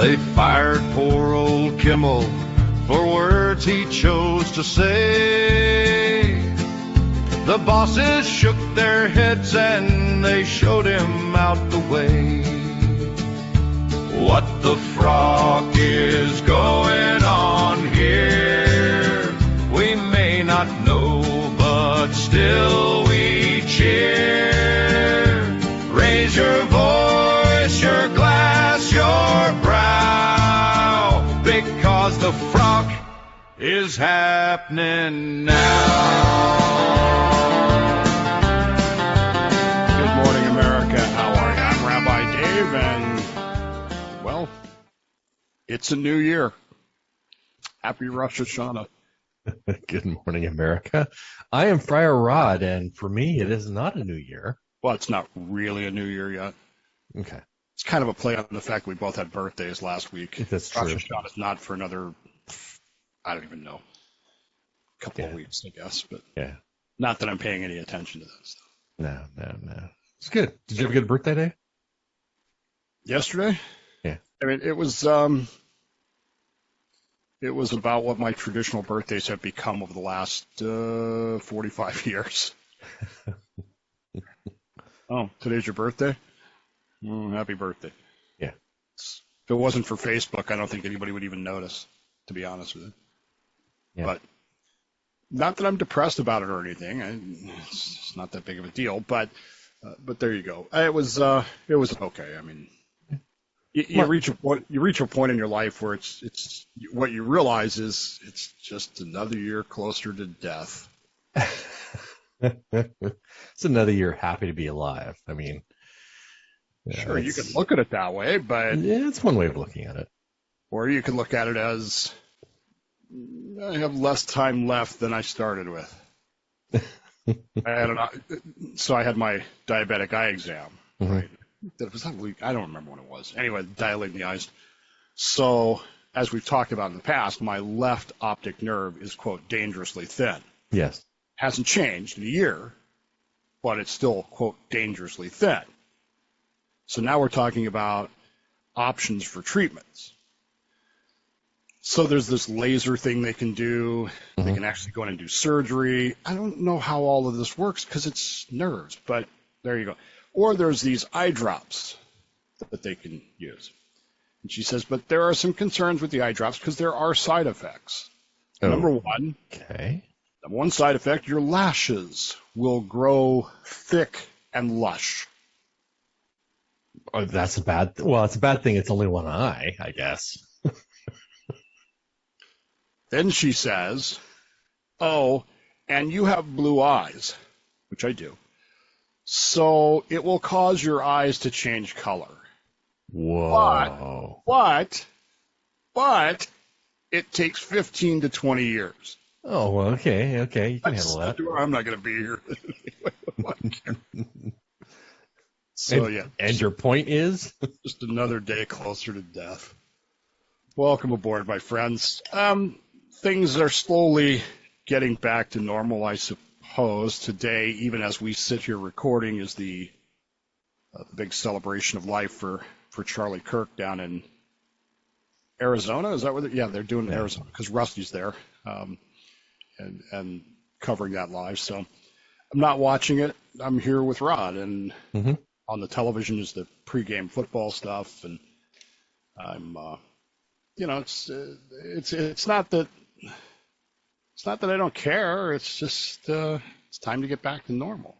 They fired poor old Kimmel for words he chose to say. The bosses shook their heads and they showed him out the way. What the frock is going on here, we may not know, but still we cheer. Raise your voice, your glass, your brow, because the frock is happening now. Good morning, America. How are you? I'm Rabbi Dave, and, well, it's a new year. Happy Rosh Hashanah. Good morning, America. I am Friar Rod, and for me, it is not a new year. Well, it's not really a new year yet. Okay. It's kind of a play on the fact we both had birthdays last week. That's true. Rosh Hashanah is not for another, I don't even know, couple of weeks, I guess. But yeah, not that I'm paying any attention to this. No. It's good. Did you have a good birthday day? Yesterday? Yeah. I mean, it was about what my traditional birthdays have become over the last 45 years. Oh, today's your birthday? Happy birthday. Yeah. If it wasn't for Facebook, I don't think anybody would even notice, to be honest with you. Yeah. But not that I'm depressed about it or anything. It's not that big of a deal, but there you go. It was okay. I mean, you reach a point in your life where it's what you realize is it's just another year closer to death. It's another year happy to be alive. I mean, sure, you can look at it that way, but yeah, it's one way of looking at it. Or you can look at it as I have less time left than I started with. So I had my diabetic eye exam. Mm-hmm. Right? That was I don't remember when it was. Anyway, dilating the eyes. So, as we've talked about in the past, my left optic nerve is, quote, dangerously thin. Yes. Hasn't changed in a year, but it's still, quote, dangerously thin. So now we're talking about options for treatments. So there's this laser thing they can do. Mm-hmm. They can actually go in and do surgery. I don't know how all of this works because it's nerves, but there you go. Or there's these eye drops that they can use. And she says, but there are some concerns with the eye drops because there are side effects. Oh, Number one side effect, your lashes will grow thick and lush. Oh, that's a bad. Well, it's a bad thing. It's only one eye, I guess. Then she says, oh, and you have blue eyes, which I do. So it will cause your eyes to change color. Whoa. But it takes 15 to 20 years. Oh, well, okay. You can handle that. I'm not going to be here. So, yeah. And your point is? Just another day closer to death. Welcome aboard, my friends. Things are slowly getting back to normal, I suppose. Today, even as we sit here recording, is the big celebration of life for Charlie Kirk down in Arizona. Is that what? Yeah, they're doing in Arizona because Rusty's there and covering that live. So I'm not watching it. I'm here with Rod, and on the television is the pregame football stuff, and I'm, it's not that I don't care. It's just it's time to get back to normal.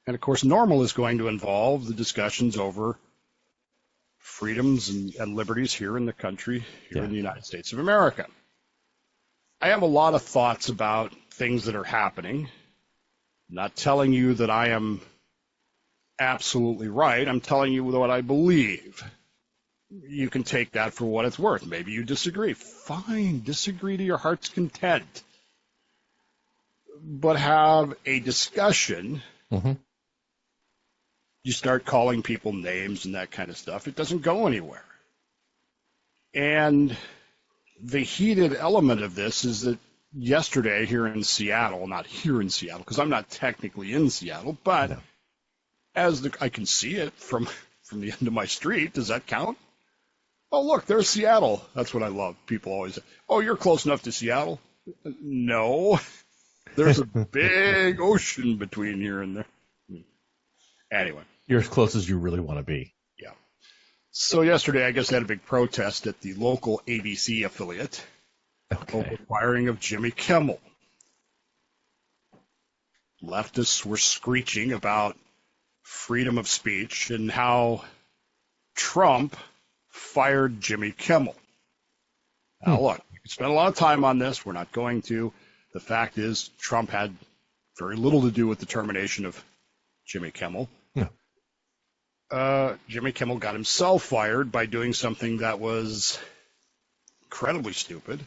And of course, normal is going to involve the discussions over freedoms and liberties here in the country, here in the United States of America. I have a lot of thoughts about things that are happening. I'm not telling you that I am absolutely right. I'm telling you what I believe. You can take that for what it's worth. Maybe you disagree. Fine, disagree to your heart's content. But have a discussion. Mm-hmm. You start calling people names and that kind of stuff. It doesn't go anywhere. And the heated element of this is that yesterday here in Seattle, not here in Seattle, because I'm not technically in Seattle, but I can see it from the end of my street. Does that count? Oh, look, there's Seattle. That's what I love. People always say, oh, you're close enough to Seattle. No, there's a big ocean between here and there. Anyway. You're as close as you really want to be. Yeah. So yesterday, I guess, they had a big protest at the local ABC affiliate over the firing of Jimmy Kimmel. Leftists were screeching about freedom of speech and how Trump fired Jimmy Kimmel. Now, look, we could spend a lot of time on this. We're not going to. The fact is, Trump had very little to do with the termination of Jimmy Kimmel. Jimmy Kimmel got himself fired by doing something that was incredibly stupid.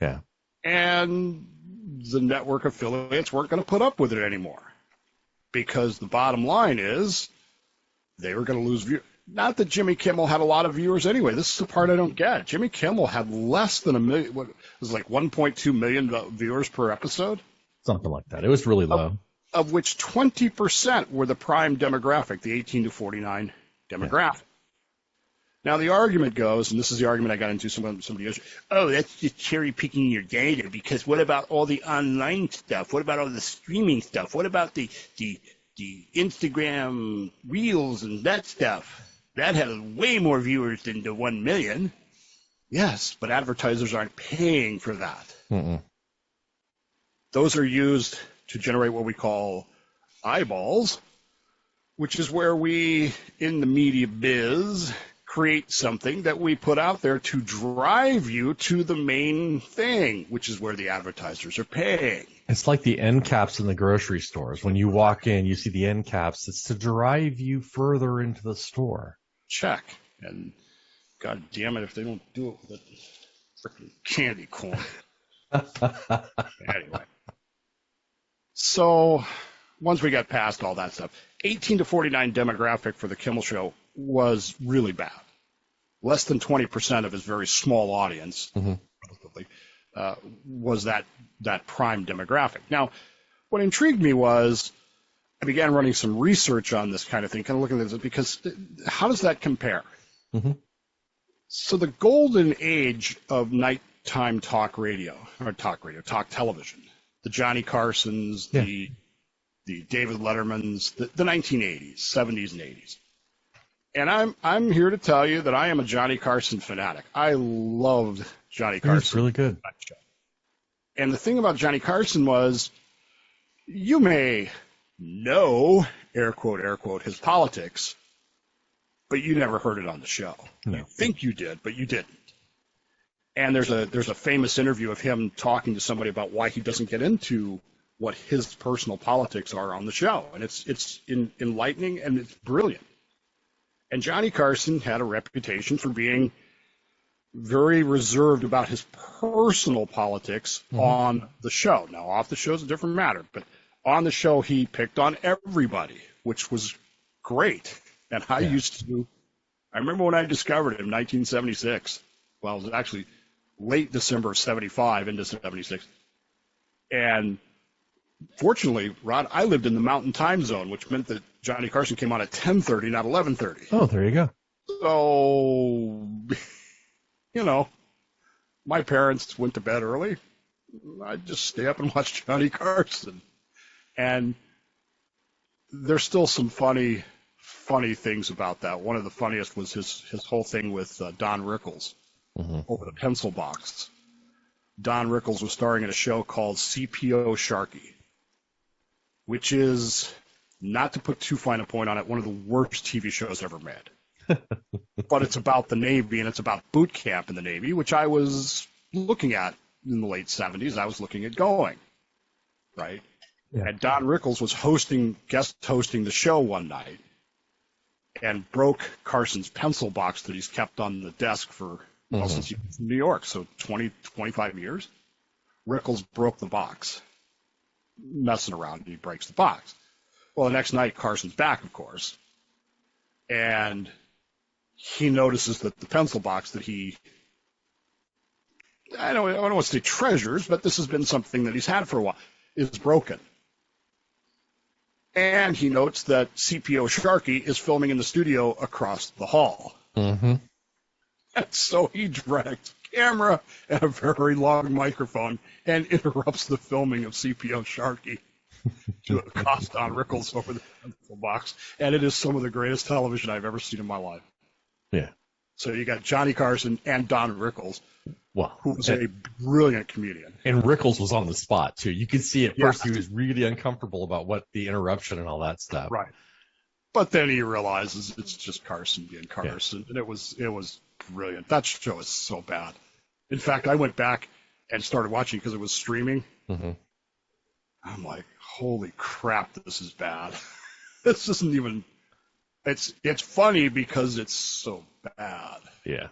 Yeah. And the network affiliates weren't going to put up with it anymore. Because the bottom line is they were going to lose views. Not that Jimmy Kimmel had a lot of viewers anyway. This is the part I don't get. Jimmy Kimmel had less than 1 million, what, it was like 1.2 million viewers per episode? Something like that. It was really low. Of which 20% were the prime demographic, the 18 to 49 demographic. Yeah. Now, the argument goes, and this is the argument I got into, somebody goes, oh, that's just cherry picking your data, because what about all the online stuff? What about all the streaming stuff? What about the Instagram Reels and that stuff? That has way more viewers than the 1 million. Yes, but advertisers aren't paying for that. Mm-mm. Those are used to generate what we call eyeballs, which is where we, in the media biz, create something that we put out there to drive you to the main thing, which is where the advertisers are paying. It's like the end caps in the grocery stores. When you walk in, you see the end caps. It's to drive you further into the store. Check. And God damn it if they don't do it with a freaking candy corn. Anyway. So once we got past all that stuff, 18 to 49 demographic for the Kimmel Show was really bad. Less than 20% of his very small audience was that prime demographic. Now, what intrigued me was I began running some research on this kind of thing, kind of looking at this, because how does that compare? Mm-hmm. So the golden age of nighttime talk television, the Johnny Carsons, the David Lettermans, the 1980s, 70s, and 80s. And I'm here to tell you that I am a Johnny Carson fanatic. I loved Johnny Carson. It's really good. And the thing about Johnny Carson was, you may know, air quote, his politics, but you never heard it on the show. No. You think you did, but you didn't. And there's a famous interview of him talking to somebody about why he doesn't get into what his personal politics are on the show. And it's enlightening and it's brilliant. And Johnny Carson had a reputation for being very reserved about his personal politics on the show. Now, off the show is a different matter, but on the show he picked on everybody, which was great. And I remember when I discovered it in 1976. Well, it was actually late December of 75 into 76. And fortunately, Rod, I lived in the Mountain Time Zone, which meant that Johnny Carson came on at 10:30, not 11:30. Oh, there you go. So, my parents went to bed early. I'd just stay up and watch Johnny Carson. And there's still some funny things about that. One of the funniest was his whole thing with Don Rickles over the pencil box. Don Rickles was starring in a show called CPO Sharkey, which is, not to put too fine a point on it, one of the worst TV shows ever made. But it's about the Navy, and it's about boot camp in the Navy, which I was looking at in the late 70s. I was looking at going, right? Yeah. And Don Rickles was guest hosting the show one night and broke Carson's pencil box that he's kept on the desk for, since he was in New York, so 20, 25 years. Rickles broke the box. Messing around, he breaks the box. Well, the next night, Carson's back, of course, and he notices that the pencil box that I don't want to say treasures, but this has been something that he's had for a while, is broken. And he notes that CPO Sharkey is filming in the studio across the hall. And so he drags a camera and a very long microphone and interrupts the filming of CPO Sharkey to accost Don Rickles over the pencil box. And it is some of the greatest television I've ever seen in my life. Yeah. So you got Johnny Carson and Don Rickles, Well, who was a brilliant comedian. and Rickles was on the spot too. You could see at Yeah. first he was really uncomfortable about what the interruption and all that stuff. Right. But then he realizes it's just Carson being Carson, and it was brilliant. That show is so bad. In fact, I went back and started watching because it was streaming. Mm-hmm. I'm like, holy crap, this is bad. This isn't even. It's funny because it's so bad. Yeah.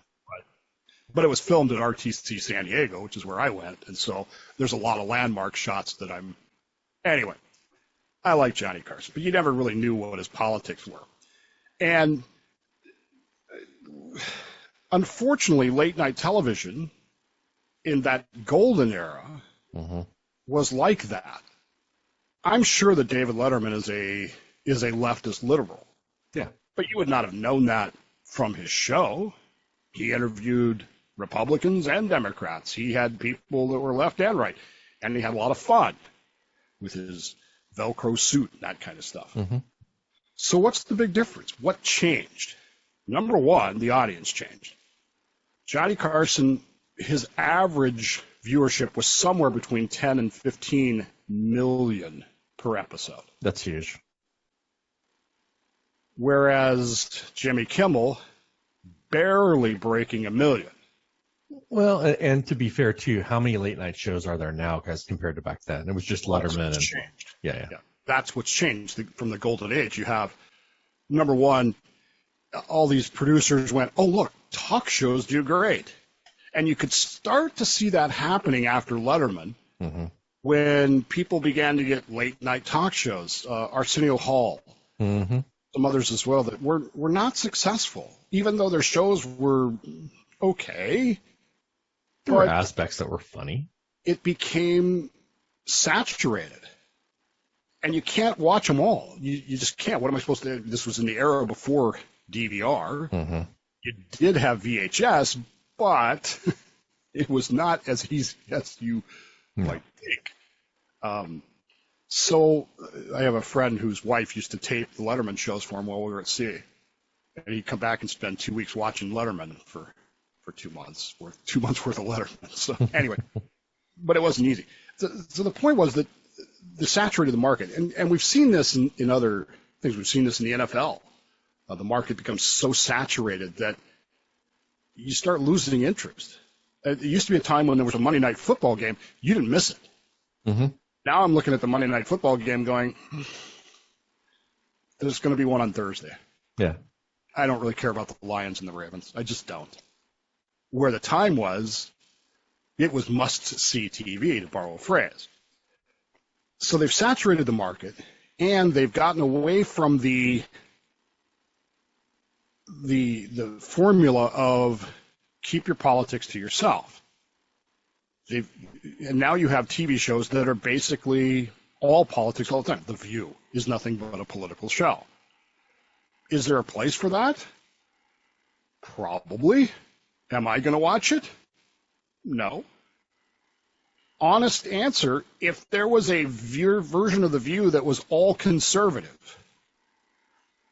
But it was filmed at RTC San Diego, which is where I went, and so there's a lot of landmark shots that I'm. Anyway. I like Johnny Carson, but you never really knew what his politics were. And unfortunately, late night television in that golden era was like that. I'm sure that David Letterman is a leftist liberal. Yeah. But you would not have known that from his show. He interviewed Republicans and Democrats. He had people that were left and right. And he had a lot of fun with his Velcro suit, that kind of stuff. Mm-hmm. So what's the big difference? What changed? Number one, the audience changed. Johnny Carson, his average viewership was somewhere between 10 and 15 million per episode. That's huge. Whereas Jimmy Kimmel, barely breaking 1 million. Well, and to be fair too, how many late night shows are there now as compared to back then? It was just Letterman and Changed. Yeah. That's what's changed from the golden age. You have, number one, all these producers went, oh, look, talk shows do great. And you could start to see that happening after Letterman when people began to get late night talk shows. Arsenio Hall, some others as well, that were not successful, even though their shows were okay. There were aspects that were funny. It became saturated. And you can't watch them all. You just can't. What am I supposed to do? This was in the era before DVR. You did have VHS, but it was not as easy as you might think. So I have a friend whose wife used to tape the Letterman shows for him while we were at sea. And he'd come back and spend 2 weeks watching Letterman for 2 months, 2 months worth of Letterman. So anyway, but it wasn't easy. So the point was that the saturated the market, and we've seen this in other things. We've seen this in the NFL. The market becomes so saturated that you start losing interest. It used to be a time when there was a Monday night football game, you didn't miss it. Now I'm looking at the Monday night football game going, there's going to be one on Thursday. Yeah. I don't really care about the Lions and the Ravens. I just don't. Where the time was, it was must-see TV, to borrow a phrase. So they've saturated the market, and they've gotten away from the formula of keep your politics to yourself. And now you have TV shows that are basically all politics all the time. The View is nothing but a political show. Is there a place for that? Probably. Am I going to watch it? No. Honest answer, if there was a version of The View that was all conservative,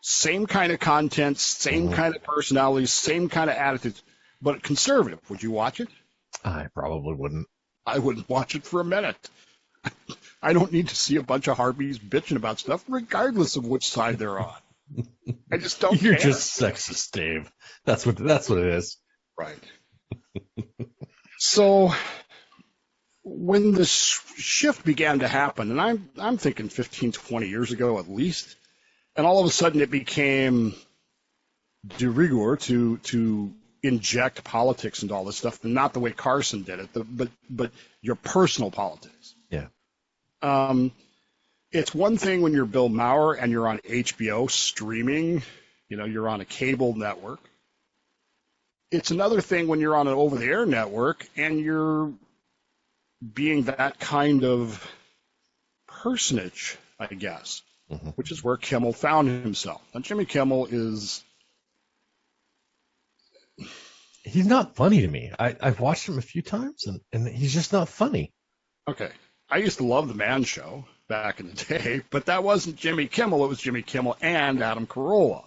same kind of content, same kind of personalities, same kind of attitudes, but conservative, would you watch it? I probably wouldn't. I wouldn't watch it for a minute. I don't need to see a bunch of harpies bitching about stuff, regardless of which side they're on. I just don't You're care. just sexist, Dave. That's what it is. Right. So when the shift began to happen, and I'm thinking 15, 20 years ago at least, and all of a sudden it became de rigueur to inject politics into all this stuff, and not the way Carson did it, but your personal politics. Yeah. It's one thing when you're Bill Maher and you're on HBO streaming, you're on a cable network. It's another thing when you're on an over-the-air network and you're being that kind of personage, I guess, which is where Kimmel found himself. And Jimmy Kimmel He's not funny to me. I've watched him a few times, and he's just not funny. Okay. I used to love The Man Show back in the day, but that wasn't Jimmy Kimmel. It was Jimmy Kimmel and Adam Carolla.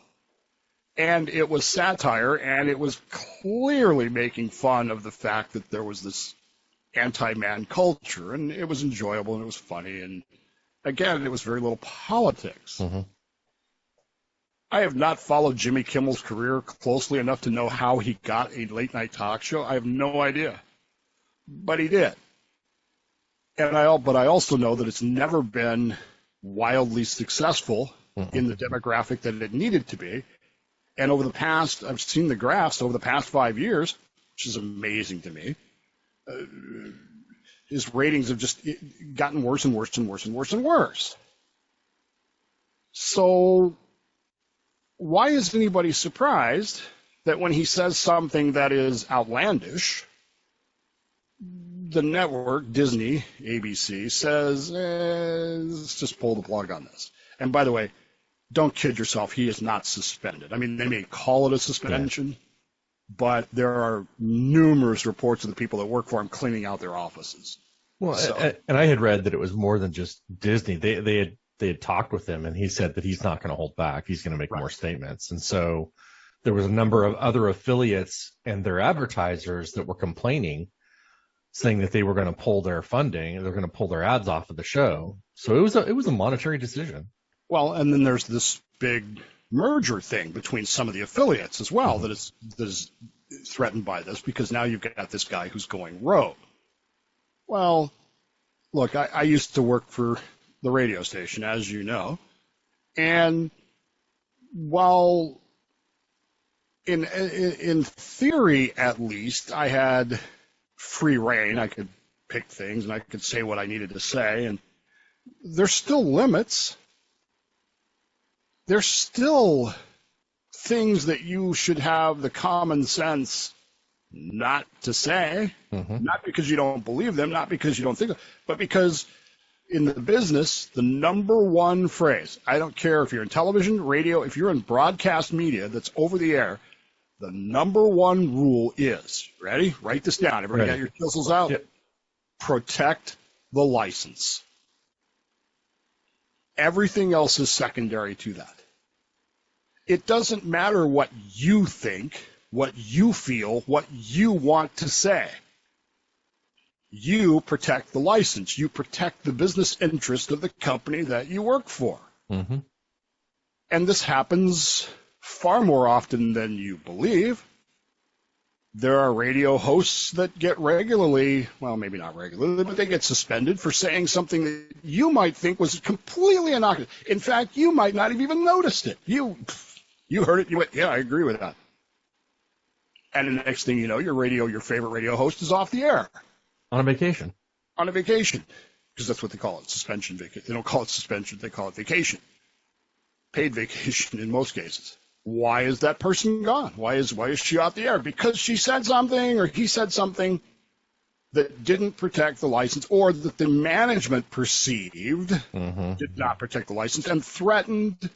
And it was satire, and it was clearly making fun of the fact that there was this anti-man culture, and it was enjoyable, and it was funny, and again, it was very little politics. Mm-hmm. I have not followed Jimmy Kimmel's career closely enough to know how he got a late-night talk show. I have no idea. But he did. But I also know that it's never been wildly successful in the demographic that it needed to be. And I've seen the graphs over the past 5 years, which is amazing to me. His ratings have just gotten worse and worse and worse and worse and worse. So why is anybody surprised that when he says something that is outlandish, the network, Disney, ABC, says, let's just pull the plug on this. And by the way, don't kid yourself, he is not suspended. I mean, they may call it a suspension, but there are numerous reports of the people that work for him cleaning out their offices. Well, and I had read that it was more than just Disney. They had talked with him, and he said that he's not going to hold back. He's going to make more statements. And so there was a number of other affiliates and their advertisers that were complaining, saying that they were going to pull their funding, they're going to pull their ads off of the show. So it was a monetary decision. Well, and then there's this big merger thing between some of the affiliates as well that is threatened by this, because now you've got this guy who's going rogue. Well, look, I used to work for the radio station, as you know, and while in theory, at least, I had free reign, I could pick things and I could say what I needed to say, and there's still limits. There's still things that you should have the common sense not to say, not because you don't believe them, not because you don't think them, but because in the business, the number one phrase, I don't care if you're in television, radio, if you're in broadcast media that's over the air, the number one rule is, ready? Write this down. Everybody got your chisels out? Yep. Protect the license. Everything else is secondary to that. It doesn't matter what you think, what you feel, what you want to say. You protect the license. You protect the business interest of the company that you work for. Mm-hmm. And this happens far more often than you believe. There are radio hosts that get regularly, well, maybe not regularly, but they get suspended for saying something that you might think was completely innocuous. In fact, you might not have even noticed it. You heard it, you went, yeah, I agree with that. And the next thing you know, your favorite radio host is off the air. On a vacation. On a vacation, because that's what they call it, suspension vacation. They don't call it suspension, they call it vacation. Paid vacation in most cases. Why is that person gone? Why is she off the air? Because she said something or he said something that didn't protect the license, or that the management perceived did not protect the license and threatened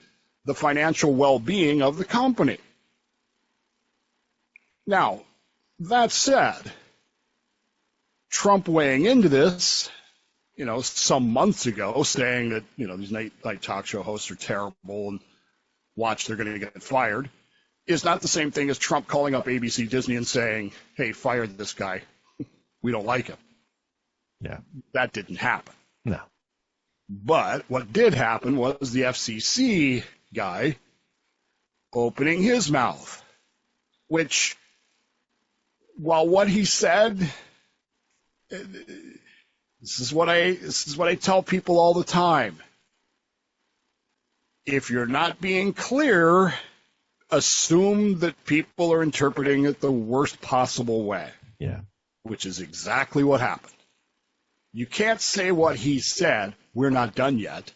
the financial well-being of the company. Now, that said, Trump weighing into this, some months ago, saying that, these night talk show hosts are terrible and watch, they're going to get fired, is not the same thing as Trump calling up ABC Disney and saying, hey, fire this guy. We don't like him. Yeah. That didn't happen. No. But what did happen was the FCC guy opening his mouth, which, while what he said, this is what I tell people all the time. If you're not being clear, assume that people are interpreting it the worst possible way. Yeah. Which is exactly what happened. You can't say what he said, we're not done yet,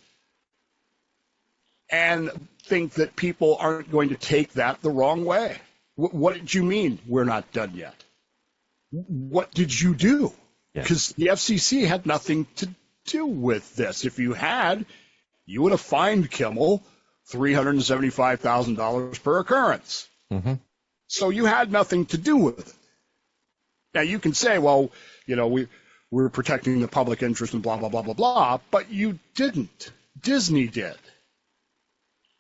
and think that people aren't going to take that the wrong way. What did you mean, we're not done yet? What did you do? Because the FCC had nothing to do with this. If you had, you would have fined Kimmel $375,000 per occurrence. So you had nothing to do with it. Now you can say, well, we're protecting the public interest and blah, blah, blah, blah, blah, but you didn't. Disney did.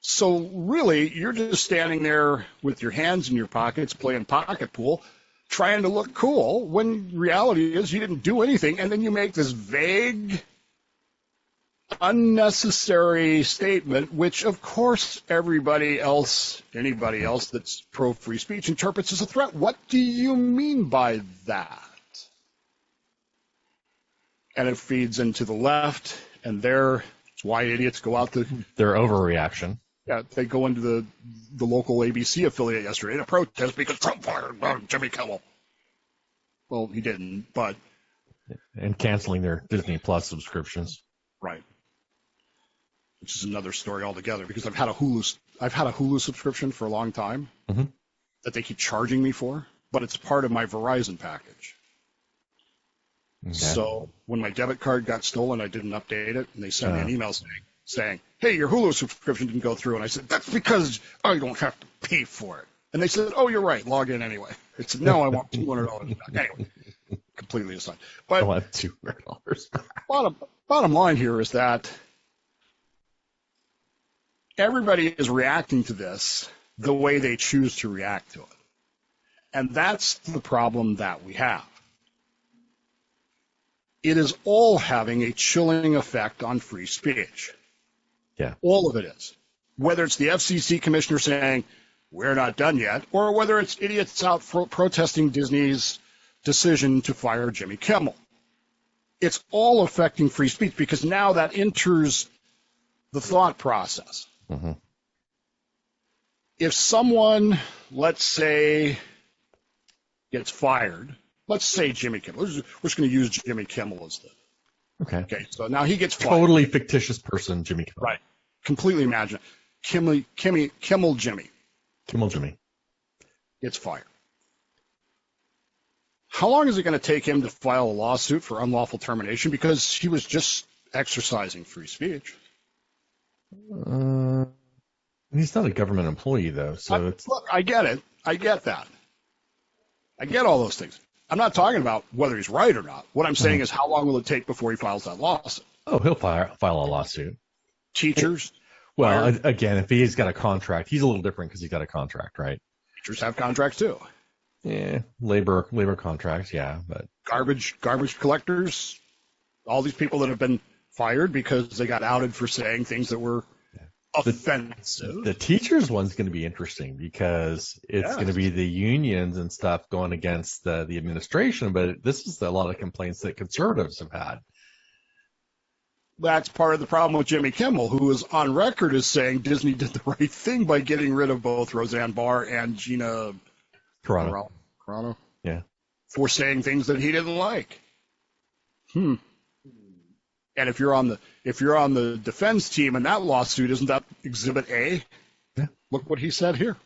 So really, you're just standing there with your hands in your pockets playing pocket pool, trying to look cool, when reality is you didn't do anything, and then you make this vague, unnecessary statement, which, of course, anybody else that's pro-free speech interprets as a threat. What do you mean by that? And it feeds into the left, and that's why idiots go out to... Their overreaction. Yeah, they go into the local ABC affiliate yesterday to protest because Trump fired Jimmy Kimmel. Well, he didn't, but... And canceling their Disney Plus subscriptions. Right. Which is another story altogether, because I've had a Hulu subscription for a long time that they keep charging me for, but it's part of my Verizon package. Okay. So when my debit card got stolen, I didn't update it, and they sent me an email saying, hey, your Hulu subscription didn't go through. And I said, that's because I don't have to pay for it. And they said, oh, you're right, log in anyway. I said, no, I want $200 back. Anyway, completely aside. But I want $200 back. Bottom line here is that everybody is reacting to this the way they choose to react to it. And that's the problem that we have. It is all having a chilling effect on free speech. Yeah. All of it is. Whether it's the FCC commissioner saying, we're not done yet, or whether it's idiots out protesting Disney's decision to fire Jimmy Kimmel. It's all affecting free speech because now that enters the thought process. Mm-hmm. If someone, let's say, gets fired, let's say Jimmy Kimmel. We're just going to use Jimmy Kimmel as the... Okay, so now he gets fired. Totally fictitious person, Jimmy Kimmel. Right. Completely imagine. Kimmel Jimmy. Kimmel Jimmy. Gets fired. How long is it going to take him to file a lawsuit for unlawful termination? Because he was just exercising free speech. He's not a government employee, though. So Look, I get it. I get that. I get all those things. I'm not talking about whether he's right or not. What I'm saying is how long will it take before he files that lawsuit? Oh, he'll file a lawsuit. Teachers? Well, again, if he's got a contract, he's a little different because he's got a contract, right? Teachers have contracts too. Yeah, labor contracts, yeah, but garbage collectors, all these people that have been fired because they got outed for saying things that were offensive. The teachers one's going to be interesting because it's going to be the unions and stuff going against the administration, but this is a lot of complaints that conservatives have had. That's part of the problem with Jimmy Kimmel, who is on record as saying Disney did the right thing by getting rid of both Roseanne Barr and Gina Carano. Yeah. For saying things that he didn't like. And if you're on the defense team in that lawsuit, isn't that Exhibit A? Yeah. Look what he said here.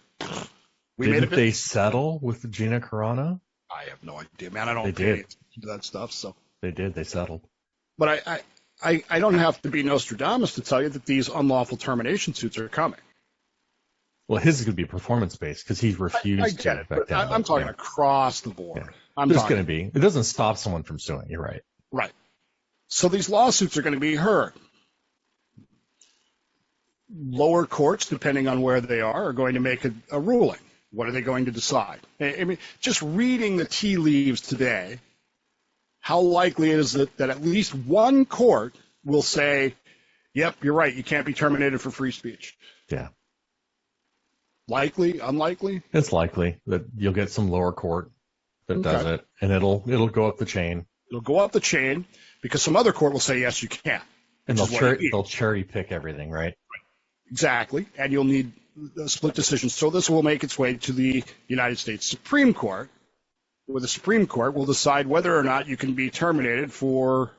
Didn't they settle with Gina Carano? I have no idea, man. I don't pay attention to that stuff. So they did. They settled. But I don't have to be Nostradamus to tell you that these unlawful termination suits are coming. Well, his is going to be performance-based because he refused I get to. It, but I'm talking across the board. Yeah. There's going to be. It doesn't stop someone from suing. You're right. Right. So these lawsuits are going to be heard. Lower courts, depending on where they are going to make a ruling. What are they going to decide? I mean, just reading the tea leaves today, how likely is it that at least one court will say, yep, you're right, you can't be terminated for free speech? Yeah. Likely, unlikely? It's likely that you'll get some lower court that does it, and it'll go up the chain. It'll go up the chain because some other court will say, yes, you can. And they'll cherry pick everything, right? Exactly. And you'll need a split decision. So this will make its way to the United States Supreme Court, where the Supreme Court will decide whether or not you can be terminated for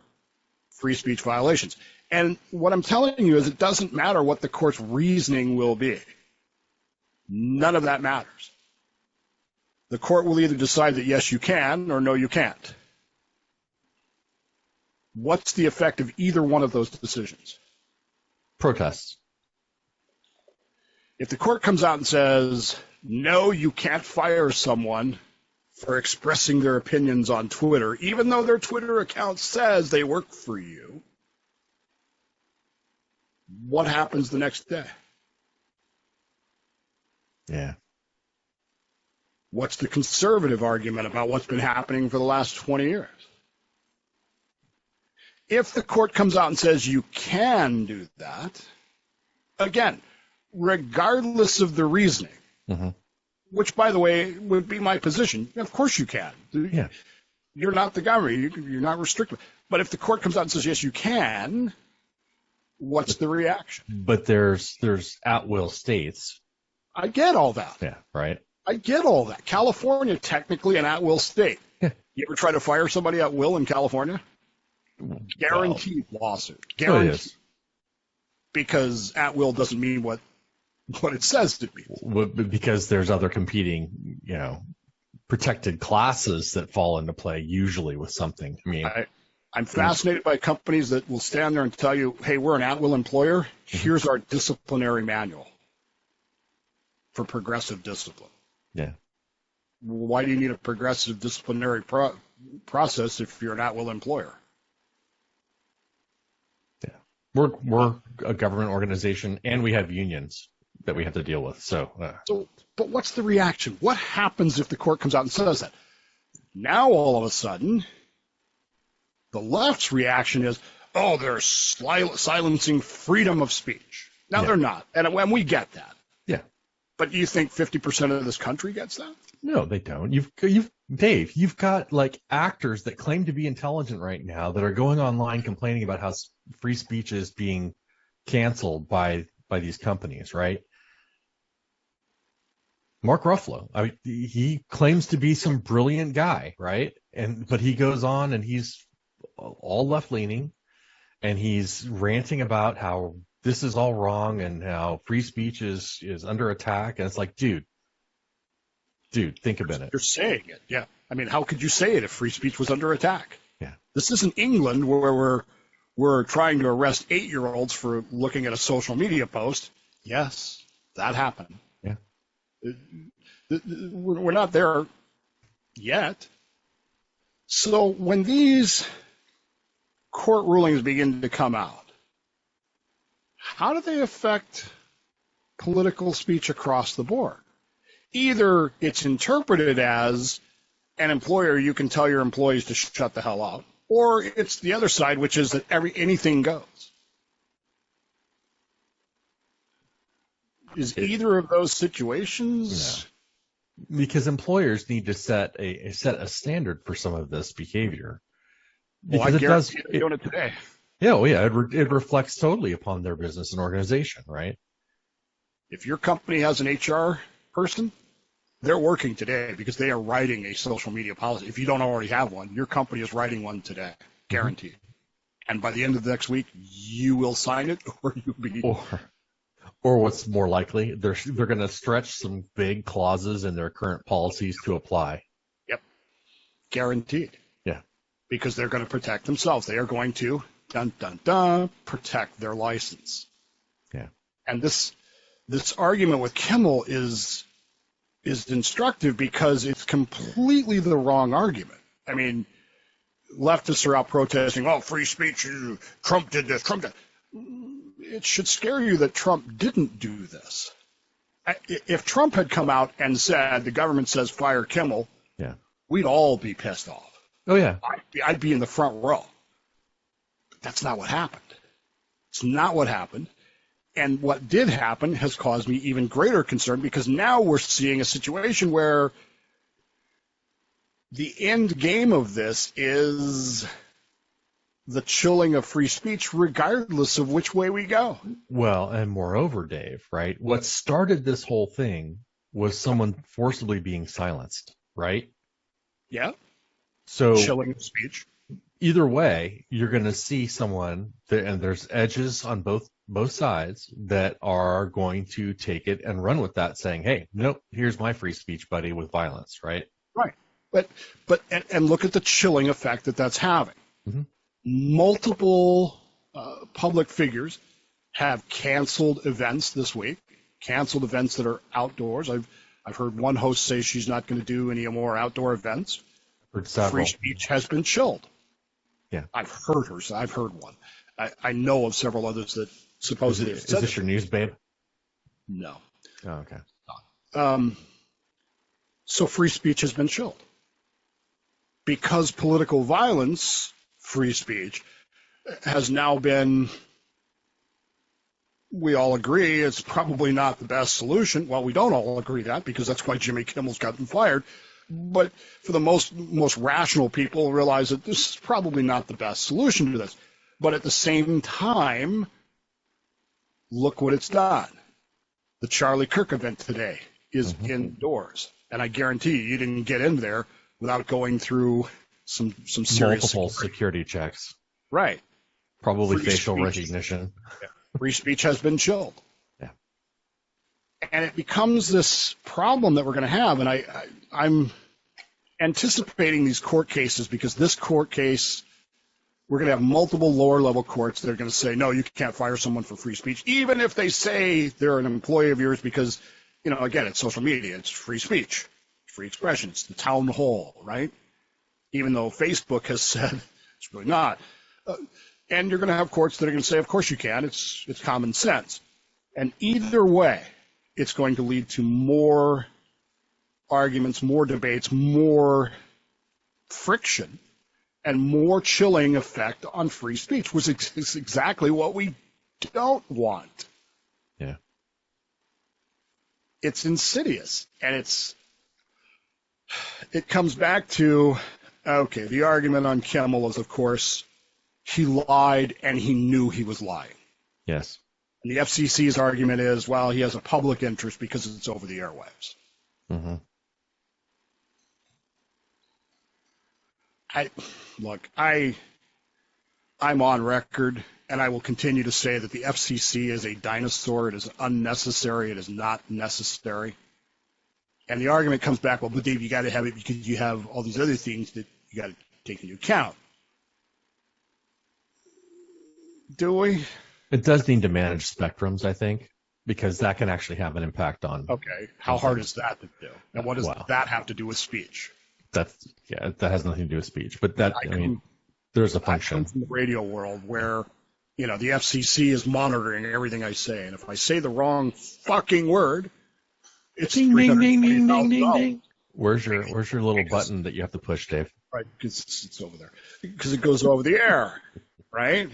free speech violations. And what I'm telling you is it doesn't matter what the court's reasoning will be. None of that matters. The court will either decide that yes, you can, or no, you can't. What's the effect of either one of those decisions? Protests. If the court comes out and says, no, you can't fire someone for expressing their opinions on Twitter, even though their Twitter account says they work for you. What happens the next day? Yeah. What's the conservative argument about what's been happening for the last 20 years? If the court comes out and says you can do that, again, regardless of the reasoning, which, by the way, would be my position, of course you can. Yeah. You're not the government. You're not restricted. But if the court comes out and says, yes, you can, what's the reaction? But there's at-will states. I get all that. Yeah, right. I get all that. California, technically an at-will state. Yeah. You ever try to fire somebody at will in California? Guaranteed lawsuit. Guaranteed. So because at will doesn't mean what it says it means. Because there's other competing, protected classes that fall into play usually with something. I mean, I'm fascinated by companies that will stand there and tell you, hey, we're an at-will employer. Here's our disciplinary manual for progressive discipline. Yeah. Why do you need a progressive disciplinary process if you're an at-will employer? Yeah. We're a government organization, and we have unions that we have to deal with. So, but what's the reaction? What happens if the court comes out and says that? Now, all of a sudden, the left's reaction is, oh, they're silencing freedom of speech. Now, they're not. And we get that. Yeah. But do you think 50% of this country gets that? No, they don't. Dave, you've got like actors that claim to be intelligent right now that are going online complaining about how free speech is being canceled by these companies, right? Mark Ruffalo, he claims to be some brilliant guy, right? But he goes on and he's all left-leaning, and he's ranting about how this is all wrong and how free speech is under attack. And it's like, dude, think a minute. You're saying it, yeah. I mean, how could you say it if free speech was under attack? Yeah. This isn't England where we're trying to arrest 8-year-olds for looking at a social media post. Yes, that happened. Yeah. We're not there yet. So when these court rulings begin to come out, how do they affect political speech across the board? Either it's interpreted as an employer, you can tell your employees to shut the hell up, or it's the other side, which is that anything goes. Is either of those situations? No. Because employers need to set a standard for some of this behavior. Well, they're doing it today. Yeah, well, yeah, it reflects totally upon their business and organization, right? If your company has an HR person, they're working today because they are writing a social media policy. If you don't already have one, your company is writing one today, guaranteed. And by the end of the next week, you will sign it, or you'll be. Or what's more likely, they're going to stretch some big clauses in their current policies to apply. Yep, guaranteed. Yeah, because they're going to protect themselves. They are going to protect their license. Yeah, and this argument with Kimmel is instructive because it's completely the wrong argument. I mean, leftists are out protesting, oh, free speech, Trump did this, Trump did. It should scare you that Trump didn't do this. If Trump had come out and said, the government says fire Kimmel, yeah, we'd all be pissed off. Oh, yeah. I'd be in the front row. But that's not what happened. It's not what happened. And what did happen has caused me even greater concern, because now we're seeing a situation where the end game of this is the chilling of free speech, regardless of which way we go. Well, and moreover, Dave, right? What started this whole thing was someone forcibly being silenced, right? Yeah. So chilling of speech. Either way, you're going to see someone, and there's edges on both sides that are going to take it and run with that, saying, "Hey, nope, here's my free speech, buddy, with violence." Right. Right. But look at the chilling effect that's having. Mm-hmm. Multiple public figures have canceled events this week, canceled events that are outdoors. I've heard one host say she's not going to do any more outdoor events. Heard several. Free speech has been chilled. Yeah. I've heard her. So I've heard one. I know of several others that supposedly Is this your news, babe? No. Oh, okay. So free speech has been chilled. Because political violence, free speech, has now been, we all agree, it's probably not the best solution. Well, we don't all agree that because that's why Jimmy Kimmel's gotten fired. But for the most rational people realize that this is probably not the best solution to this. But at the same time, look what it's done. The Charlie Kirk event today is indoors. And I guarantee you didn't get in there without going through some serious multiple security checks. Right. Probably Free facial speech. recognition. Yeah. Free speech has been chilled. Yeah. And it becomes this problem that we're going to have. And I'm anticipating these court cases because this court case, we're going to have multiple lower level courts that are going to say, no, you can't fire someone for free speech, even if they say they're an employee of yours because, again, it's social media, it's free speech, free expression, it's the town hall, right? Even though Facebook has said it's really not. And you're going to have courts that are going to say, of course you can, it's common sense. And either way, it's going to lead to more arguments, more debates, more friction, and more chilling effect on free speech, which is exactly what we don't want. Yeah. It's insidious, and it comes back to, okay, the argument on Kimmel is, of course, he lied and he knew he was lying. Yes. And the FCC's argument is, well, he has a public interest because it's over the airwaves. Mm-hmm. I'm on record, and I will continue to say that the FCC is a dinosaur. It is unnecessary. It is not necessary. And the argument comes back, well, but Dave, you got to have it because you have all these other things that you got to take into account. Do we? It does need to manage spectrums, I think, because that can actually have an impact on. Okay. How hard is that to do? And what does that have to do with speech? That has nothing to do with speech, but there's a function. I come from the radio world where, the FCC is monitoring everything I say, and if I say the wrong fucking word, it's ding ding ding ding ding ding $320,000. ding. Where's your little button that you have to push, Dave? Right, because it's over there. Because it goes over the air, right?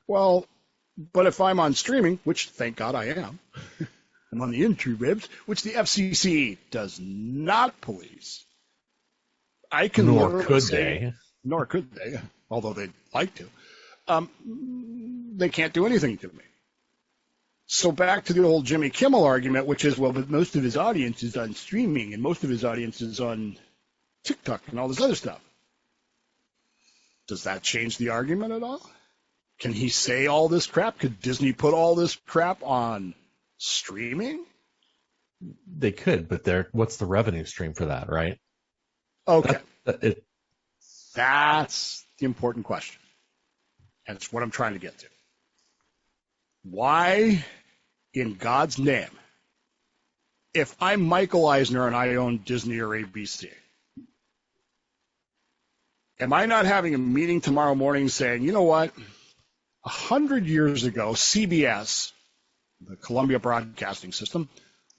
Well, but if I'm on streaming, which thank God I am, I'm on the interwebs, which the FCC does not police. I can Nor could they. Nor could they, although they'd like to. They can't do anything to me. So back to the old Jimmy Kimmel argument, which is, well, but most of his audience is on streaming and most of his audience is on TikTok and all this other stuff. Does that change the argument at all? Can he say all this crap? Could Disney put all this crap on streaming? They could, but what's the revenue stream for that, right? Okay. That's the important question. And it's what I'm trying to get to. Why, in God's name, if I'm Michael Eisner and I own Disney or ABC, am I not having a meeting tomorrow morning saying, you know what, 100 years ago, CBS, the Columbia Broadcasting System,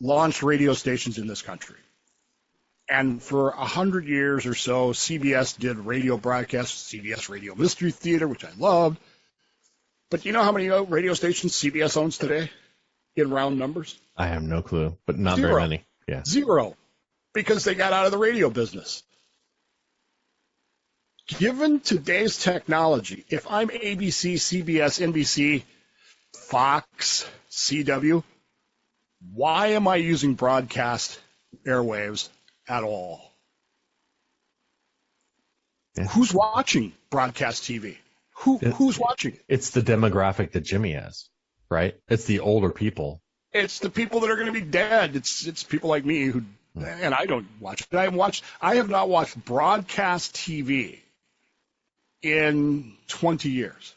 launched radio stations in this country. And for 100 years or so, CBS did radio broadcasts, CBS Radio Mystery Theater, which I loved. But do you know how many radio stations CBS owns today in round numbers? I have no clue, but not Zero. very many. Yeah. Zero. Because they got out of the radio business. Given today's technology, if I'm ABC, CBS, NBC, Fox, CW, why am I using broadcast airwaves at all? Yeah. Who's watching broadcast TV? Who's watching it? It's the demographic that Jimmy has, right? It's the older people. It's the people that are going to be dead. It's people like me who, and I don't watch it. I have not watched broadcast TV in 20 years.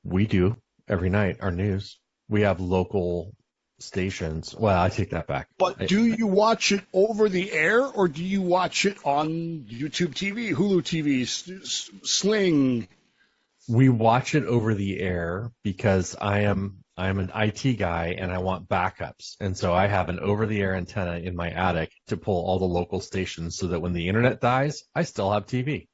We do every night, our news. We have local stations. Well, I take that back. But do you watch it over the air, or do you watch it on YouTube TV, Hulu TV, Sling? We watch it over the air because I'm an IT guy and I want backups. And so I have an over-the-air antenna in my attic to pull all the local stations so that when the internet dies, I still have TV.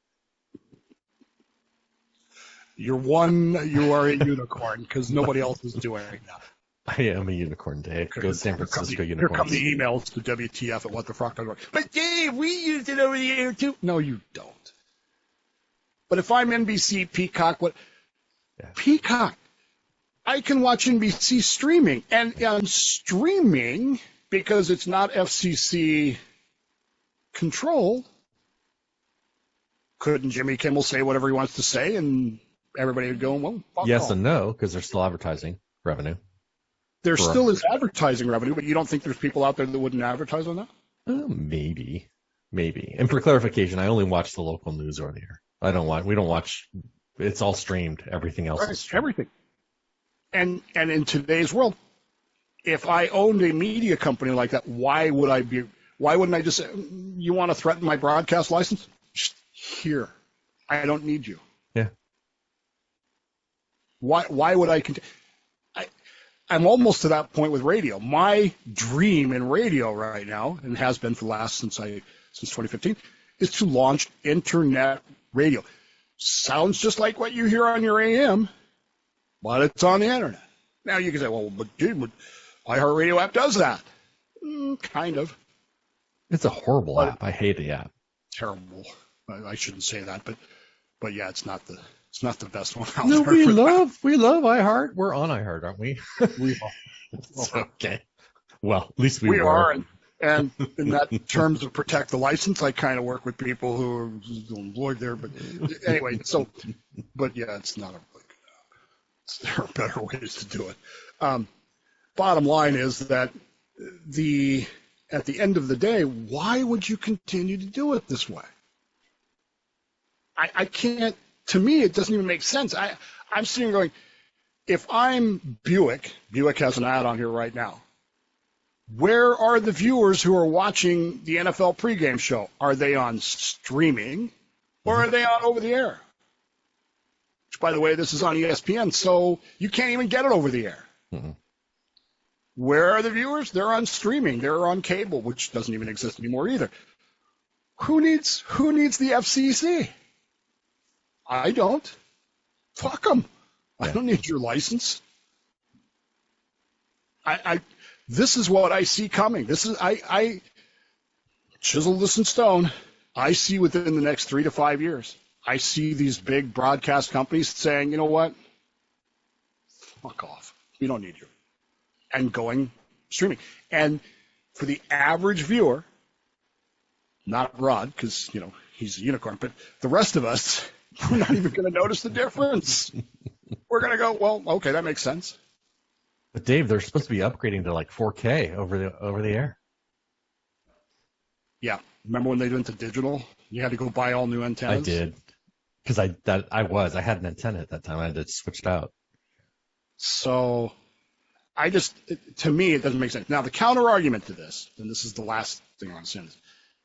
You are a unicorn because nobody else is doing it now. I am a unicorn, Dave. Go San Francisco Here Unicorns. come the emails to WTF at whatthefrock.org. But Dave, we used it over the air too. No, you don't. But if I'm NBC, Peacock, Peacock, I can watch NBC streaming. And on streaming, because it's not FCC controlled, couldn't Jimmy Kimmel say whatever he wants to say and everybody would go, well, fuck Yes off. and no, because there's still advertising revenue. There still is advertising revenue, but you don't think there's people out there that wouldn't advertise on that? Maybe. And for clarification, I only watch the local news over there. We don't watch, it's all streamed. Everything else is streamed. Everything. And in today's world, if I owned a media company like that, why wouldn't I just say, you want to threaten my broadcast license? Here. I don't need you. Yeah. Why would I continue? I'm almost to that point with radio. My dream in radio right now, and has been for the last since 2015, is to launch internet radio. Sounds just like what you hear on your AM, but it's on the internet. Now you can say, well, but dude, iHeartRadio app does that. Kind of. It's a horrible app. I hate the app. Terrible. I shouldn't say that, but yeah, it's not the best one out No, there. we love iHeart. We're on iHeart, aren't we? We are. It's okay. Well, at least we are. And in that terms of protect the license, I kind of work with people who are employed there. But anyway, but yeah, it's not a really good app. There are better ways to do it. Bottom line is that at the end of the day, why would you continue to do it this way? I can't. To me, it doesn't even make sense. I'm sitting going, if I'm Buick has an ad on here right now. Where are the viewers who are watching the NFL pregame show? Are they on streaming or are they on over the air? Which, by the way, this is on ESPN, so you can't even get it over the air. Mm-hmm. Where are the viewers? They're on streaming. They're on cable, which doesn't even exist anymore either. Who needs the FCC? I don't. Fuck them. I don't need your license. This is what I see coming. I chisel this in stone. I see within the next 3 to 5 years, I see these big broadcast companies saying, you know what? Fuck off. We don't need you. And going streaming. And for the average viewer, not Rod, because, he's a unicorn, but the rest of us, we're not even going to notice the difference. We're going to go, well, okay, that makes sense. But Dave, they're supposed to be upgrading to like 4K over the air. Yeah. Remember when they went to digital? You had to go buy all new antennas? I did. Because I had an antenna at that time. I had to switch it out. So to me, it doesn't make sense. Now, the counter argument to this, and this is the last thing I want to say,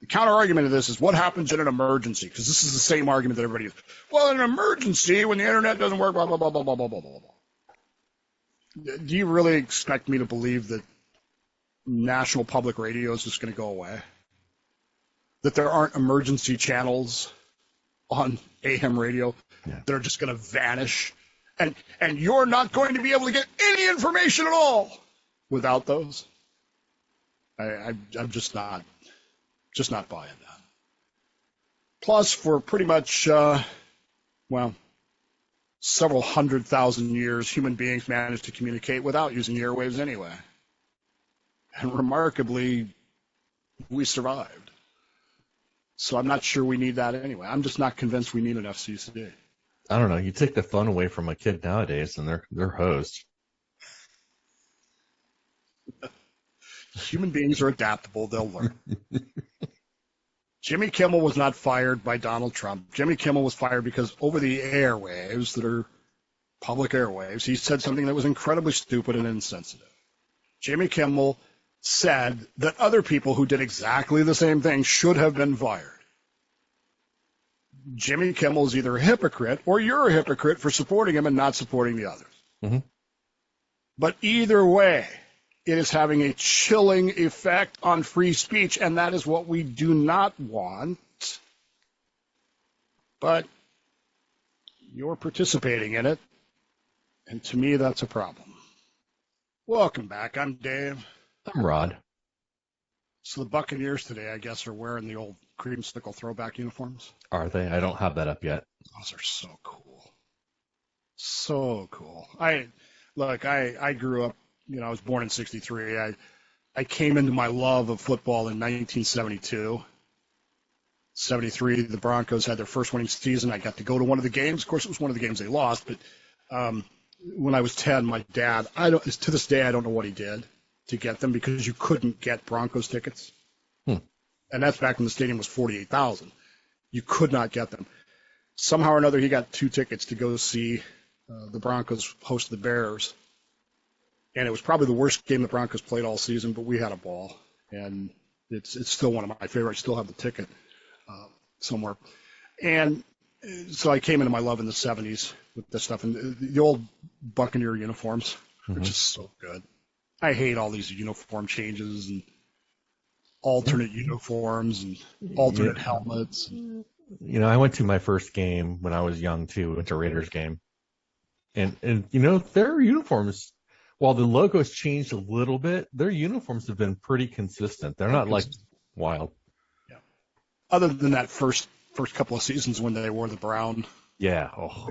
the counter argument to this is what happens in an emergency, because this is the same argument that everybody uses. Well, in an emergency, when the internet doesn't work, blah, blah, blah, blah, blah, blah, blah, blah, blah. Do you really expect me to believe that national public radio is just going to go away? That there aren't emergency channels on AM radio that are just going to vanish? And you're not going to be able to get any information at all without those? I'm just not buying that. Plus, for pretty much, several 100,000 years, human beings managed to communicate without using the airwaves anyway. And remarkably, we survived. So I'm not sure we need that anyway. I'm just not convinced we need an FCC. I don't know. You take the phone away from a kid nowadays, and they're hosed. Human beings are adaptable. They'll learn. Jimmy Kimmel was not fired by Donald Trump. Jimmy Kimmel was fired because over the airwaves that are public airwaves, he said something that was incredibly stupid and insensitive. Jimmy Kimmel said that other people who did exactly the same thing should have been fired. Jimmy Kimmel is either a hypocrite or you're a hypocrite for supporting him and not supporting the others. Mm-hmm. But either way, it is having a chilling effect on free speech, and that is what we do not want. But you're participating in it, and to me, that's a problem. Welcome back. I'm Dave. I'm Rod. So the Buccaneers today, I guess, are wearing the old creamsicle throwback uniforms. Are they? I don't have that up yet. Those are so cool. So cool. I grew up, I was born in 63. I came into my love of football in 1972. 73, the Broncos had their first winning season. I got to go to one of the games. Of course, it was one of the games they lost, but when I was 10, my dad, to this day, I don't know what he did to get them because you couldn't get Broncos tickets. And that's back when the stadium was 48,000. You could not get them. Somehow or another, he got 2 tickets to go see the Broncos host the Bears. And it was probably the worst game the Broncos played all season, but we had a ball. And it's still one of my favorites. I still have the ticket somewhere. And so I came into my love in the 70s with this stuff. And the old Buccaneer uniforms are just so good. I hate all these uniform changes and alternate uniforms and alternate helmets. I went to my first game when I was young, too. Went to a Raiders game. And their uniforms, while the logos changed a little bit, their uniforms have been pretty consistent. They're not like wild. Yeah. Other than that first couple of seasons when they wore the brown. Yeah. Oh,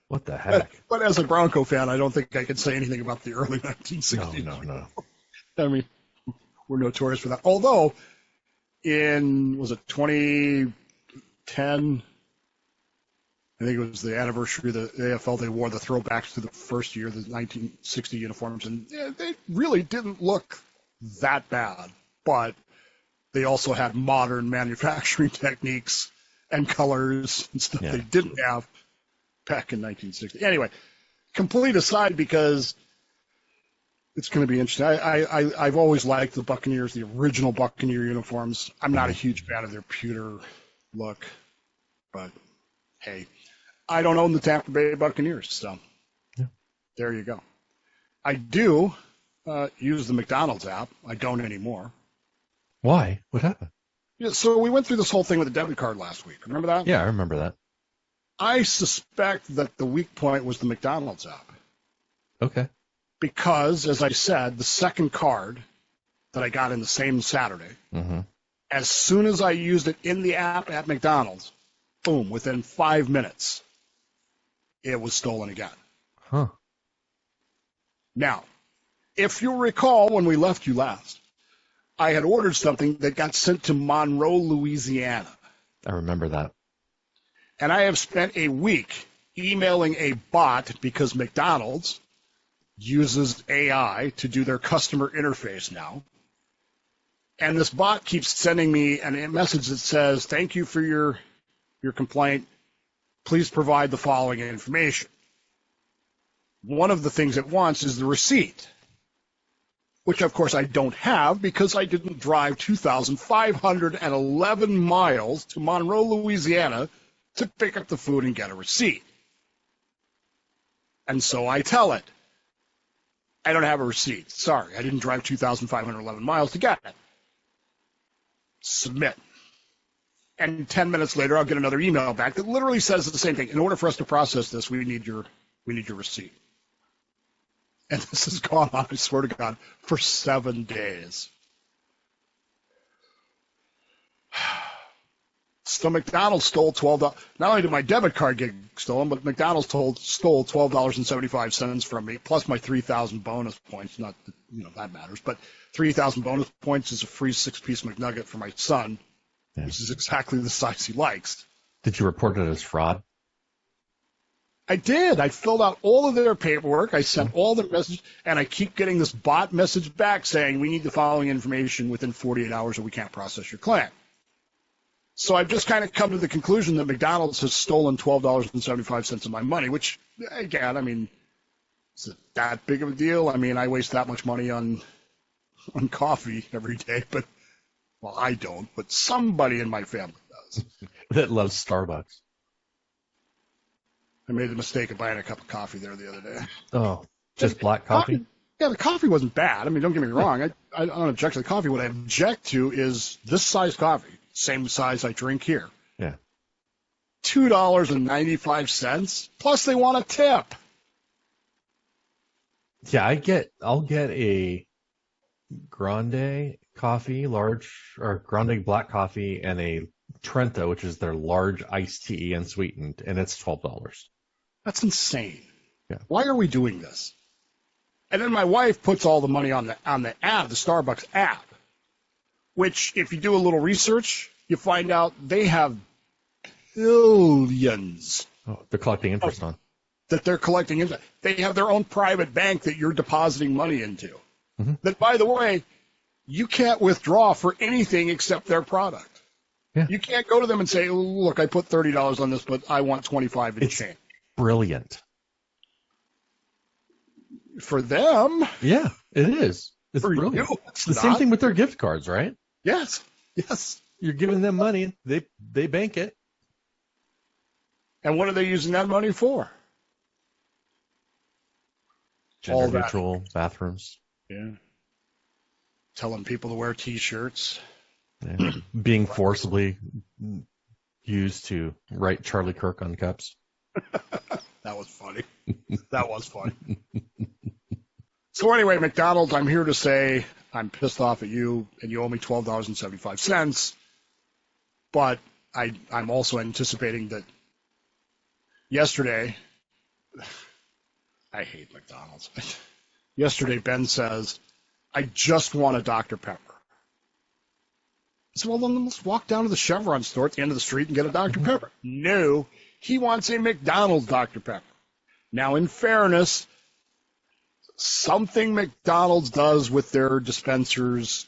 what the heck? But as a Bronco fan, I don't think I could say anything about the early 1960s. No. I mean, we're notorious for that. Although, was it 2010? I think it was the anniversary of the AFL. They wore the throwbacks to the first year, the 1960 uniforms, and they really didn't look that bad. But they also had modern manufacturing techniques and colors and stuff they didn't have back in 1960. Anyway, complete aside, because it's going to be interesting. I've always liked the Buccaneers, the original Buccaneer uniforms. I'm not a huge fan of their pewter look, but hey, I don't own the Tampa Bay Buccaneers, so there you go. I do use the McDonald's app. I don't anymore. Why? What happened? Yeah, so we went through this whole thing with the debit card last week. Remember that? Yeah, I remember that. I suspect that the weak point was the McDonald's app. Okay. Because, as I said, the second card that I got in the same Saturday, as soon as I used it in the app at McDonald's, boom, within 5 minutes, it was stolen again. Huh. Now, if you'll recall when we left you last, I had ordered something that got sent to Monroe, Louisiana. I remember that. And I have spent a week emailing a bot because McDonald's uses AI to do their customer interface now. And this bot keeps sending me a message that says, thank you for your complaint. Please provide the following information. One of the things it wants is the receipt, which, of course, I don't have because I didn't drive 2,511 miles to Monroe, Louisiana to pick up the food and get a receipt. And so I tell it, I don't have a receipt. Sorry, I didn't drive 2,511 miles to get it. Submit. And 10 minutes later, I'll get another email back that literally says the same thing. In order for us to process this, we need your receipt. And this has gone on, I swear to God, for 7 days. So McDonald's stole $12. Not only did my debit card get stolen, but McDonald's stole $12.75 from me, plus my 3,000 bonus points. Not that, that matters, but 3,000 bonus points is a free 6-piece McNugget for my son, which is exactly the size he likes. Did you report it as fraud? I did. I filled out all of their paperwork. I sent all the messages, and I keep getting this bot message back saying we need the following information within 48 hours or we can't process your claim. So I've just kind of come to the conclusion that McDonald's has stolen $12.75 of my money, which, again, I mean, Is it that big of a deal? I mean, I waste that much money on coffee every day, but, well, I don't, but somebody in my family does. That loves Starbucks. I made the mistake of buying a cup of coffee there the other day. Oh, just black coffee? Yeah, the coffee wasn't bad. I mean, don't get me wrong. I don't object to the coffee. What I object to is this size coffee, same size I drink here. Yeah. $2.95, plus they want a tip. Yeah, I'll get a grande coffee, grande black coffee, and a Trenta, which is their large iced tea unsweetened, and it's $12. That's insane. Yeah. Why are we doing this? And then my wife puts all the money on the app, the Starbucks app, which if you do a little research, you find out they have billions. Oh, they're collecting interest on. That they're collecting interest. They have their own private bank that you're depositing money into. Mm-hmm. That, by the way, you can't withdraw for anything except their product. Yeah. You can't go to them and say, look, I put $30 on this, but I want $25 in change. Brilliant. For them. Yeah, it is. It's for brilliant. You, it's the same thing with their gift cards, right? Yes. Yes. You're giving them money. They bank it. And what are they using that money for? Gender neutral bathrooms. Yeah. Telling people to wear T-shirts. Yeah. Being forcibly used to write Charlie Kirk on cups. That was funny. That was funny. So anyway, McDonald's, I'm here to say I'm pissed off at you, and you owe me $12.75. But I'm also anticipating that yesterday, I hate McDonald's. Yesterday, Ben says, I just want a Dr. Pepper. I said, well, then let's walk down to the Chevron store at the end of the street and get a Dr. Pepper. No, he wants a McDonald's Dr. Pepper. Now, in fairness, something McDonald's does with their dispensers,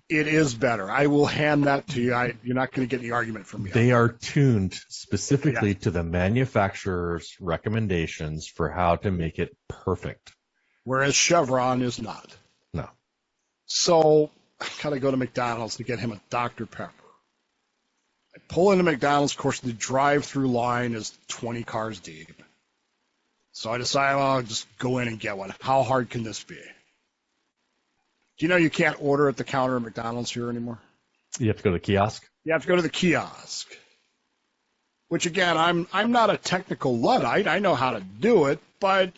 it is better. I will hand that to you. You're not going to get any argument from me. They are tuned specifically to the manufacturer's recommendations for how to make it perfect. Whereas Chevron is not. No. So I got to go to McDonald's to get him a Dr. Pepper. I pull into McDonald's. Of course, the drive-through line is 20 cars deep. So I decide, well, I'll just go in and get one. How hard can this be? Do you know you can't order at the counter at McDonald's here anymore? You have to go to the kiosk? You have to go to the kiosk. Which, again, I'm not a technical Luddite. I know how to do it, but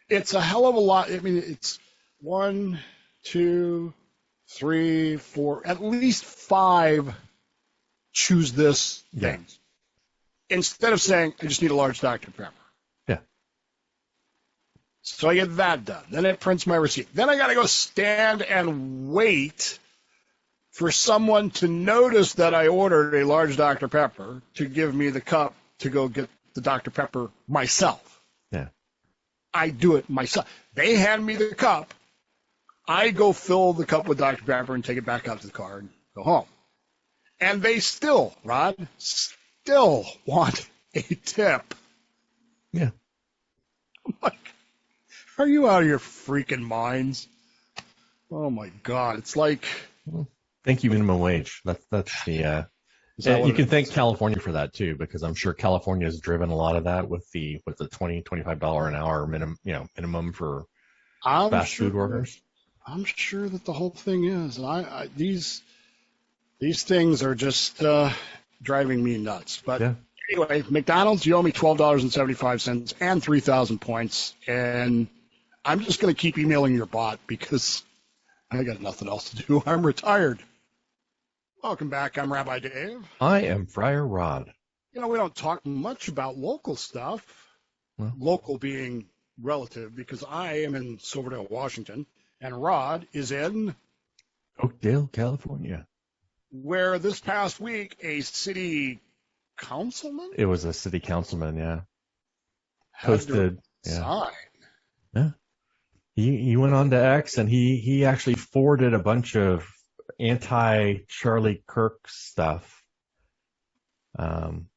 it's a hell of a lot. I mean, it's 1, 2, 3, 4, at least 5 choose this things. Instead of saying, I just need a large Dr. Pepper. Yeah. So I get that done. Then it prints my receipt. Then I got to go stand and wait for someone to notice that I ordered a large Dr. Pepper to give me the cup to go get the Dr. Pepper myself. Yeah. I do it myself. They hand me the cup. I go fill the cup with Dr. Pepper and take it back out to the car and go home. And they still, Rod, want a tip. Yeah. I'm like, are you out of your freaking minds? Oh, my God. It's like... Thank you, minimum wage. That's the... you can thank California for that, too, because I'm sure California has driven a lot of that with the $20, $25 an hour minimum for fast food workers. I'm sure that the whole thing is. These things are just driving me nuts. But anyway, McDonald's, you owe me $12.75 and 3,000 points. And I'm just going to keep emailing your bot because I got nothing else to do. I'm retired. Welcome back. I'm Rabbi Dave. I am Friar Rod. You know, we don't talk much about local stuff. Well, local being relative because I am in Silverdale, Washington, and Rod is in Oakdale, California, where this past week a city councilman? It was a city councilman, yeah. Posted. Sign. Yeah. He went on to X and he actually forwarded a bunch of anti-Charlie Kirk stuff on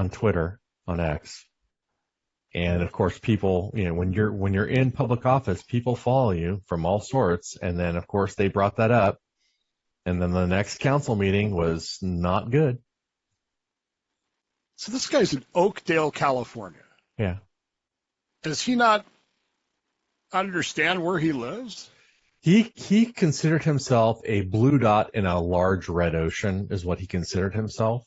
Twitter, on X. And of course, people, when you're in public office, people follow you from all sorts. And then, of course, they brought that up. And then the next council meeting was not good. So this guy's in Oakdale, California. Yeah. Does he not understand where he lives? He considered himself a blue dot in a large red ocean, is what he considered himself.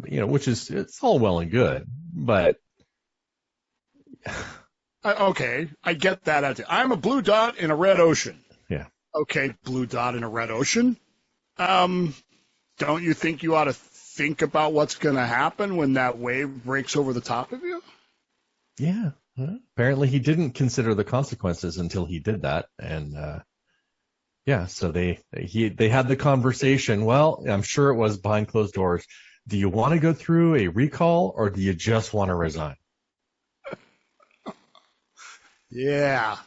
Which is, it's all well and good, but okay, I get that. I'm a blue dot in a red ocean. Yeah. Okay, blue dot in a red ocean. Don't you think you ought to think about what's going to happen when that wave breaks over the top of you? Yeah. Well, apparently he didn't consider the consequences until he did that. And, so they had the conversation. Well, I'm sure it was behind closed doors. Do you want to go through a recall or do you just want to resign? Yeah.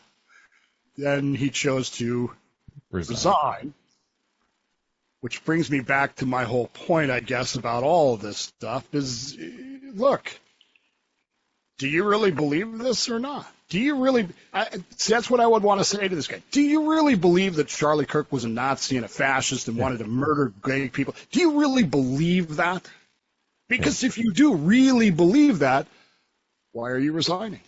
Then he chose to resign. Which brings me back to my whole point, I guess, about all of this stuff is, look, do you really believe this or not? Do you really, that's what I would want to say to this guy. Do you really believe that Charlie Kirk was a Nazi and a fascist and wanted to murder gay people? Do you really believe that? Because if you do really believe that, why are you resigning?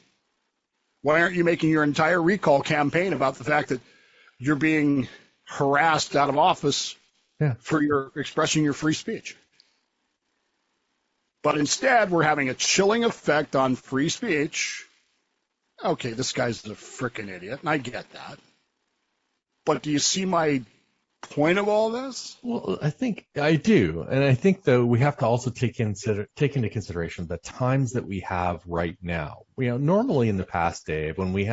Why aren't you making your entire recall campaign about the fact that you're being harassed out of office for your expressing your free speech? But instead, we're having a chilling effect on free speech. Okay, this guy's a frickin' idiot, and I get that. But do you see my point of all this? Well, I think I do. And I think, though, we have to also take into consideration the times that we have right now. Normally in the past, Dave, when we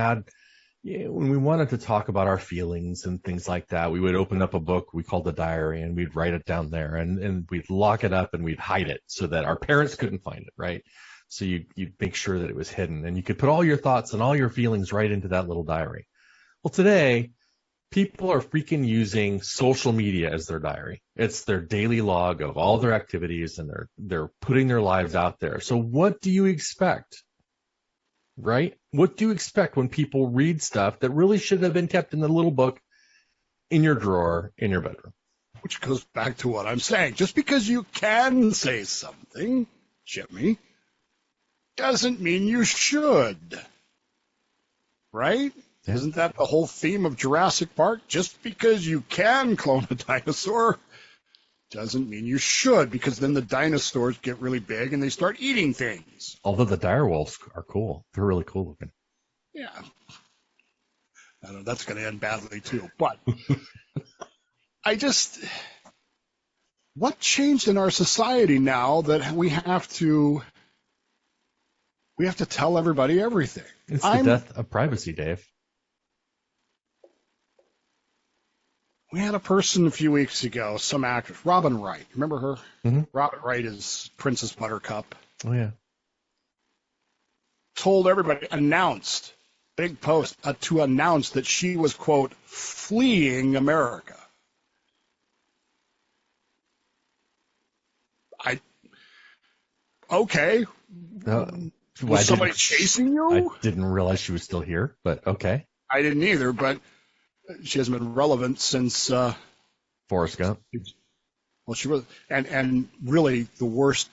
wanted to talk about our feelings and things like that, we would open up a book we called the diary and we'd write it down there and we'd lock it up and we'd hide it so that our parents couldn't find it, right? So you'd make sure that it was hidden and you could put all your thoughts and all your feelings right into that little diary. Well, today, people are freaking using social media as their diary. It's their daily log of all their activities and they're putting their lives out there. So what do you expect? Right? What do you expect when people read stuff that really should have been kept in the little book in your drawer in your bedroom? Which goes back to what I'm saying. Just because you can say something, Jimmy, doesn't mean you should. Right? Yeah. Isn't that the whole theme of Jurassic Park? Just because you can clone a dinosaur doesn't mean you should, because then the dinosaurs get really big and they start eating things. Although the direwolves are cool. They're really cool looking. Yeah. I know that's going to end badly too. But what changed in our society now that we have to tell everybody everything? It's the death of privacy, Dave. We had a person a few weeks ago, some actress, Robin Wright. Remember her? Mm-hmm. Robin Wright is Princess Buttercup. Oh, yeah. Told everybody, announced, big post, to announce that she was, quote, fleeing America. Okay. Was somebody chasing you? I didn't realize she was still here, but okay. I didn't either, but she hasn't been relevant since Forrest Gump. Well, she was, and really the worst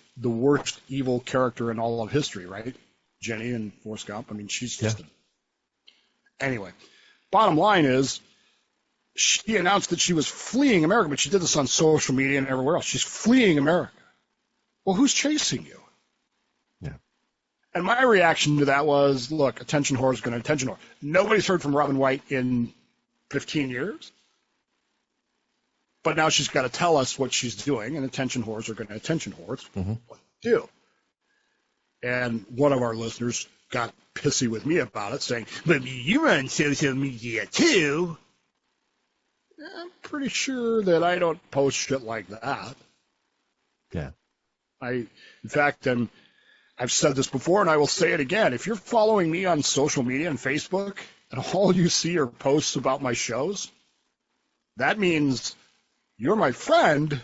evil character in all of history, right? Jenny and Forrest Gump. I mean, she's just. Anyway, bottom line is, she announced that she was fleeing America, but she did this on social media and everywhere else. She's fleeing America. Well, who's chasing you? Yeah. And my reaction to that was, look, attention whore is going to attention whore. Nobody's heard from Robin Wright in 15 years. But now she's got to tell us what she's doing, and attention whores are going to attention whores. Mm-hmm. What to do. And one of our listeners got pissy with me about it, saying, but you're on social media too. I'm pretty sure that I don't post shit like that. Yeah. In fact, I've said this before, and I will say it again. If you're following me on social media and Facebook, and all you see are posts about my shows, that means you're my friend,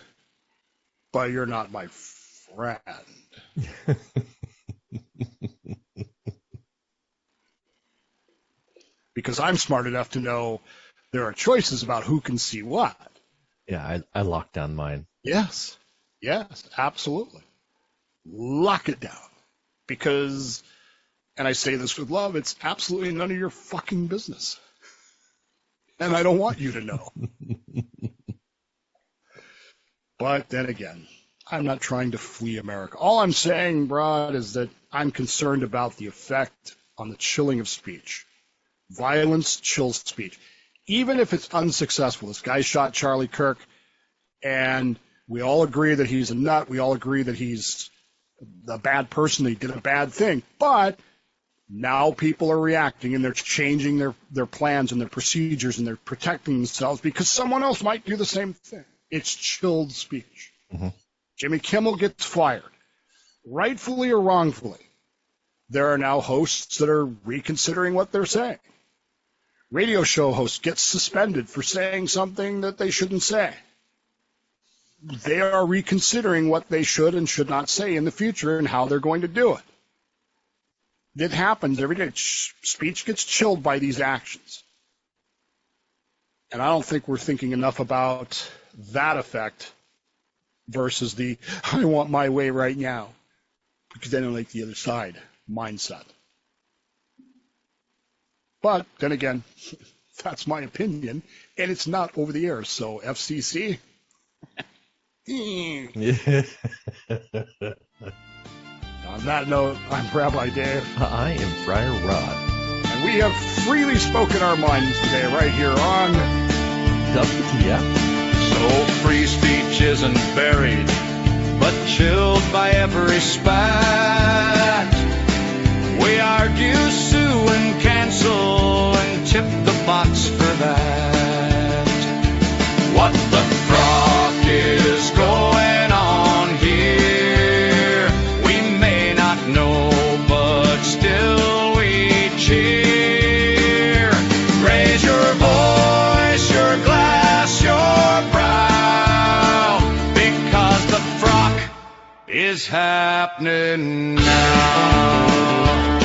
but you're not my friend. because I'm smart enough to know there are choices about who can see what. Yeah, I locked down mine. Yes, absolutely. Lock it down. Because, and I say this with love, it's absolutely none of your fucking business. And I don't want you to know. But then again, I'm not trying to flee America. All I'm saying, Brad, is that I'm concerned about the effect on the chilling of speech. Violence chills speech. Even if it's unsuccessful. This guy shot Charlie Kirk, and we all agree that he's a nut. We all agree that he's a bad person. He did a bad thing. But now people are reacting, and they're changing their plans and their procedures, and they're protecting themselves because someone else might do the same thing. It's chilled speech. Mm-hmm. Jimmy Kimmel gets fired, rightfully or wrongfully. There are now hosts that are reconsidering what they're saying. Radio show hosts get suspended for saying something that they shouldn't say. They are reconsidering what they should and should not say in the future and how they're going to do it. It happens every day. Speech gets chilled by these actions. And I don't think we're thinking enough about that effect versus the I want my way right now because I don't like the other side mindset. But then again, that's my opinion, and it's not over the air. So FCC. On that note, I'm Rabbi Dave. I am Friar Rod. And we have freely spoken our minds today right here on WTF. So free speech isn't buried, but chilled by every spat. We argue, sue, and cancel, and tip the box for that. What the fuck is going on here? We may not know, but still we cheer. Raise your voice, your glass, your brow, because the frock is happening now.